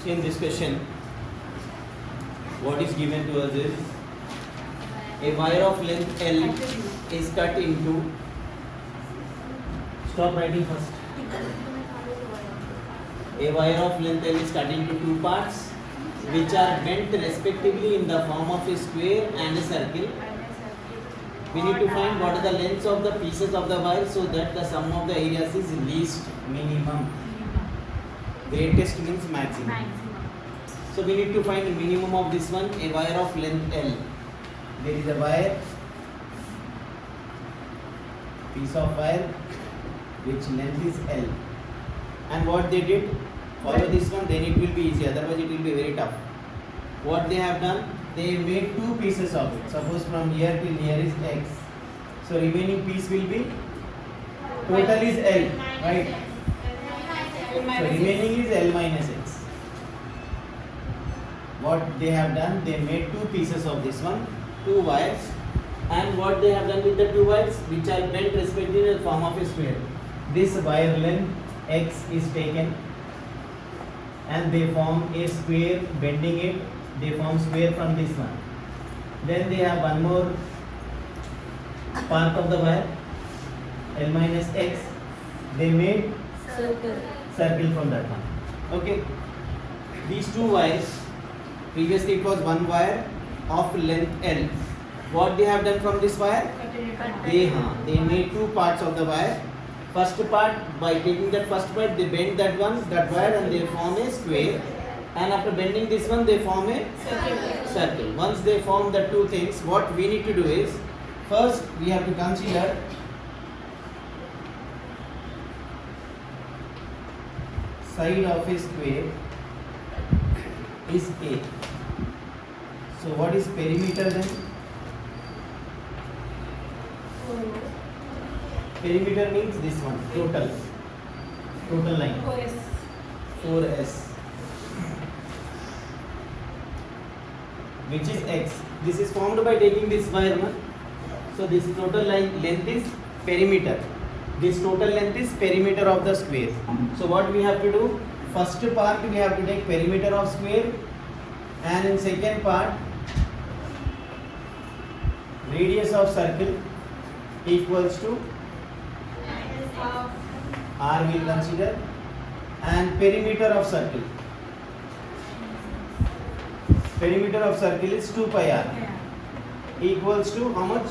See in this question, what is given to us is a wire of length L is cut into. Stop writing first. A wire of length L is cut into two parts, which are bent respectively in the form of a square and a circle. We need to find what are the lengths of the pieces of the wire so that the sum of the areas is least minimum. Greatest means maximum. So we need to find the minimum of this one, a wire of length L. There is a wire, piece of wire which length is L. And what they did, follow this one, then it will be easy, otherwise it will be very tough. What they have done, they made two pieces of it. Suppose from here till here is X. So remaining piece will be, total is L, right? So remaining is L minus X. What they have done, they made two pieces of this one, two wires. And what they have done with the two wires, which are bent respectively in the form of a square. This wire length X is taken and they form a square, bending it, they form square from this one. Then they have one more part of the wire, L minus X, they made circle from that one. Okay, these two wires, previously it was one wire of length L. What they have done from this wire? They made two parts of the wire. First part, by taking that first part, they bend that wire and they form a square. And after bending this one, they form a circle. Once they form the two things, what we need to do is, first we have to consider side of a square is A. So what is perimeter then? Perimeter means this one, total line. 4S. Which is X. This is formed by taking this wire. So this total line length is perimeter. This total length is perimeter of the square. So what we have to do? First part we have to take perimeter of square, and in second part radius of circle equals to R we will consider, and perimeter of circle. Perimeter of circle is 2 pi R equals to how much?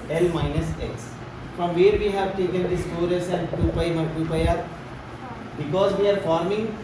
L minus X. From where we have taken this 4S and 2 pi R? Because we are forming,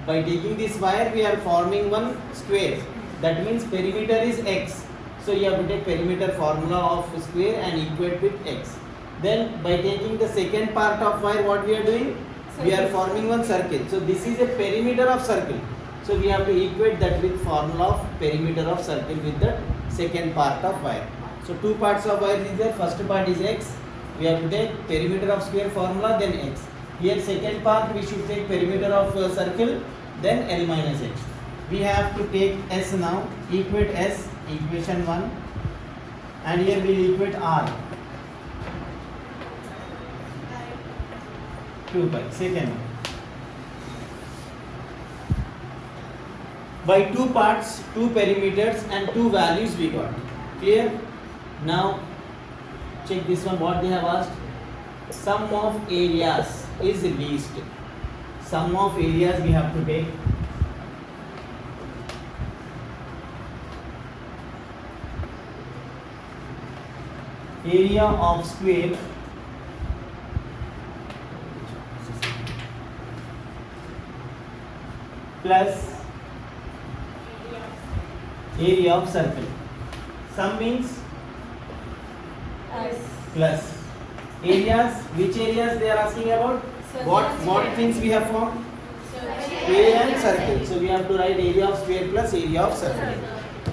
by taking this wire, we are forming one square. That means perimeter is X. So you have to take perimeter formula of square and equate with X. Then by taking the second part of wire, what we are doing? We are forming one circle. So this is a perimeter of circle. So we have to equate that with formula of perimeter of circle with the second part of wire. So two parts of wire is there. First part is X. We have to take perimeter of square formula, then X. Here second part we should take perimeter of circle, then L minus X. We have to take S now. Equate S, equation 1. And here we will equate R. 2 pi. Second one. By two parts, two perimeters and two values we got. Clear? Now check this one, what they have asked. Sum of areas is least. Sum of areas we have to take. Area of square plus area of circle. Sum means plus. Areas, which areas they are asking about? What things we have formed? Square and circle. So we have to write area of square plus area of circle.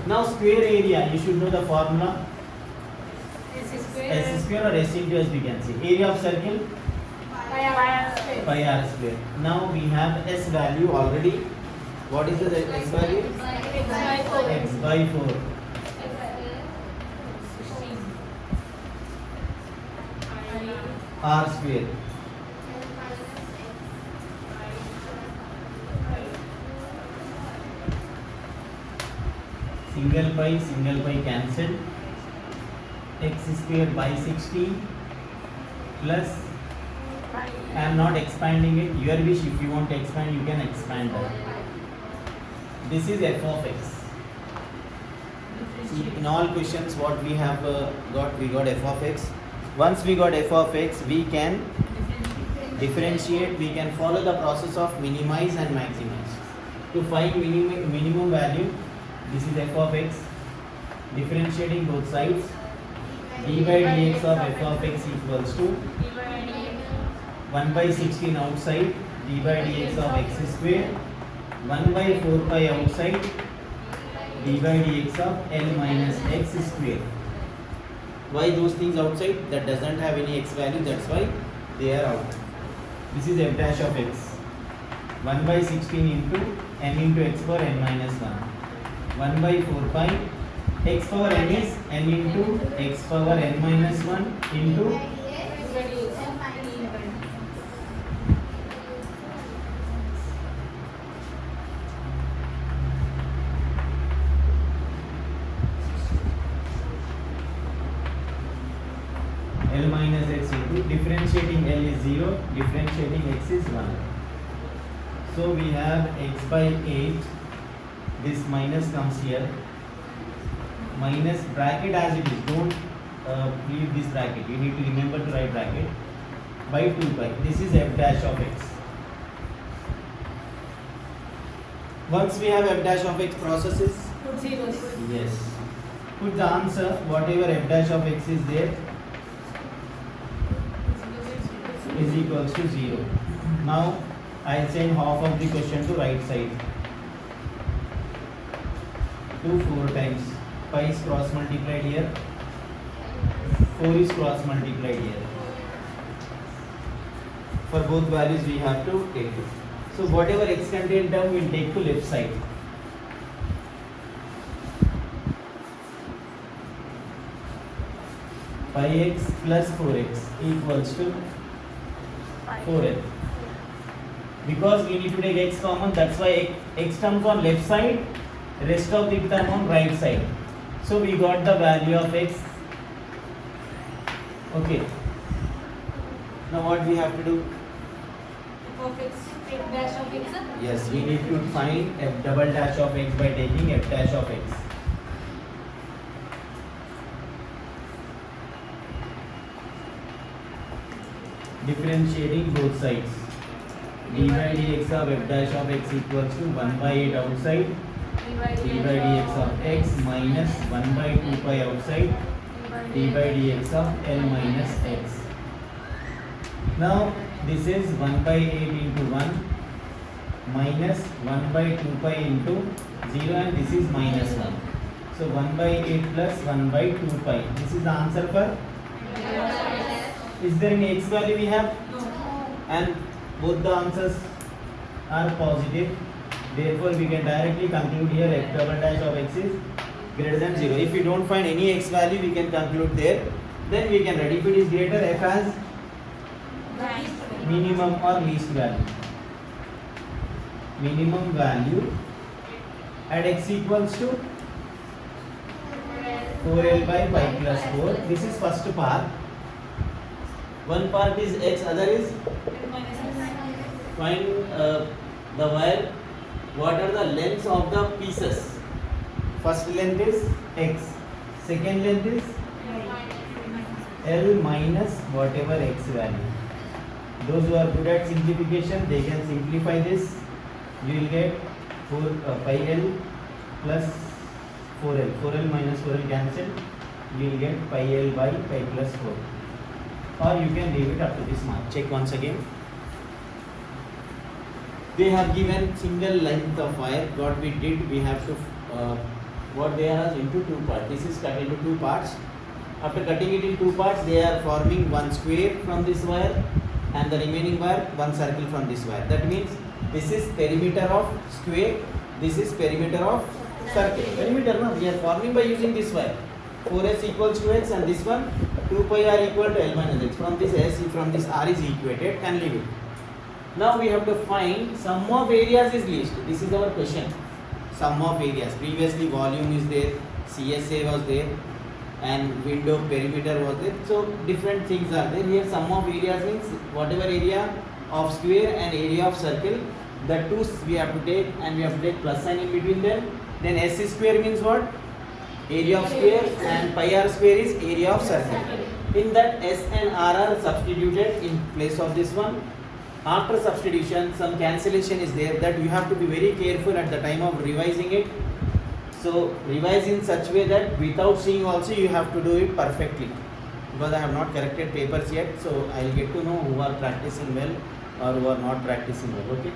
Now square area, you should know the formula. S square or S into S we can say. Area of circle? Pi R square. Now we have S value already. What is the S value? X by 4. R square. single pi cancelled, x square by 16 plus, I am not expanding it, your wish, if you want to expand you can expand that. This is f of x. See, in all questions what we have we got f of x. Once we got f of x, we can differentiate, we can follow the process of minimize and maximize. To find minimum value, this is f of x, differentiating both sides, d by dx of f of x equals to 1 by 16 outside, d by dx of x square, 1 by 4 pi outside, d by dx of L minus x square. Why those things outside? That doesn't have any x value, that's why they are out. This is f dash of x, 1 by 16 into n into x power n minus 1, 1 by 4 pi, x power n is n into x power n minus 1 into L minus x into differentiating L is 0, differentiating x is 1. So we have x by 8, this minus comes here, minus bracket as it is, don't leave this bracket, you need to remember to write bracket, by 2 pi, this is f dash of x. Once we have f dash of x processes, Put zeros. yes, put the answer, whatever f dash of x is there, is equals to 0. Now I will send half of the question to right side. 2 4 times, pi is cross multiplied here, 4 is cross multiplied here. For both values we have to take it. So whatever x contained term we will take to left side. Pi x plus 4x equals to 4l. Because we need to take x common, that's why x terms on left side, rest of the term on right side. So we got the value of x. Okay. Now what we have to do? F of x, f dash of x. Yes, we need to find f double dash of x by taking f dash of x. Differentiating both sides. D by dx of f dash of x equals to 1 by 8 outside, d by dx of x minus 1 by 2 pi outside, d by dx of L minus x. Now this is 1 by 8 into 1 minus 1 by 2 pi into 0, and this is minus 1. So 1 by 8 plus 1 by 2 pi. This is the answer for. Is there any x value we have? No. And both the answers are positive. Therefore we can directly conclude here f double dash of x is greater than 0. If we don't find any x value, we can conclude there. Then we can write, if it is greater, f as minimum or least value. Minimum value at x equals to 4l by pi plus 4. This is first part. One part is x, other is find the wire. What are the lengths of the pieces? First length is x, second length is L minus whatever x value. Those who are good at simplification, they can simplify this. You will get 4 pi L plus 4L. 4L minus 4L cancel. You will get pi L by pi plus 4. Or you can leave it up to this mark. Check once again. They have given single length of wire. What we did, we have to what they are into two parts. This is cut into two parts. After cutting it in two parts, they are forming one square from this wire, and the remaining wire one circle from this wire. That means this is perimeter of square. This is perimeter of circle. Perimeter, no? We are forming by using this wire. 4s equals to x, and this one 2 pi r equal to L minus x. From this s, from this r is equated, and leave it. Now we have to find sum of areas is least. This is our question. sum of areas. Previously volume is there, CSA was there, and window perimeter was there. So different things are there. Here sum of areas means whatever area of square and area of circle, the two we have to take, and we have to take plus sign in between them. Then S square means what? Area of square, and pi r square is area of circle. In that S and R are substituted in place of this one. After substitution, some cancellation is there that you have to be very careful at the time of revising it. So revise in such way that without seeing also you have to do it perfectly. Because I have not corrected papers yet, so I will get to know who are practicing well or who are not practicing well. Okay.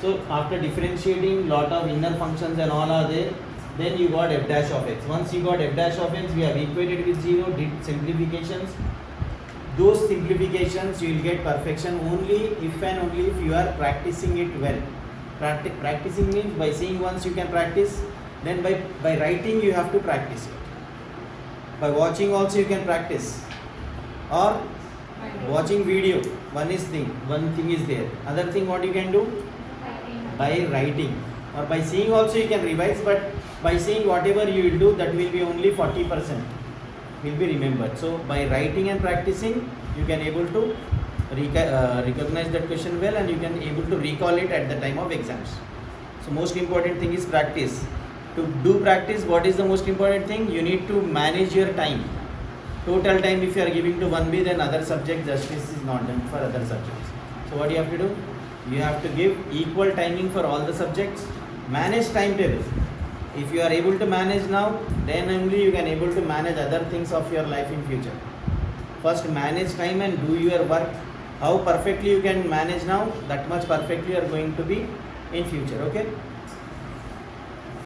So after differentiating, lot of inner functions and all are there. Then you got f dash of x. Once you got f dash of x, we have equated with 0, did simplifications. Those simplifications you will get perfection only if and only if you are practicing it well. Practicing means by seeing once you can practice, then by writing you have to practice it. By watching also you can practice. Or watching video, one thing is there. Other thing what you can do? By writing. Or by seeing also you can revise, but by seeing whatever you will do, that will be only 40% will be remembered. So by writing and practicing, you can able to recognize that question well, and you can able to recall it at the time of exams. So most important thing is practice. To do practice, what is the most important thing? You need to manage your time. Total time if you are giving to 1B, then other subject justice is not done for other subjects. So what you have to do? You have to give equal timing for all the subjects. Manage timetable. If you are able to manage now, then only you can able to manage other things of your life in future. First manage time and do your work. How perfectly you can manage now, that much perfectly you are going to be in future. Okay.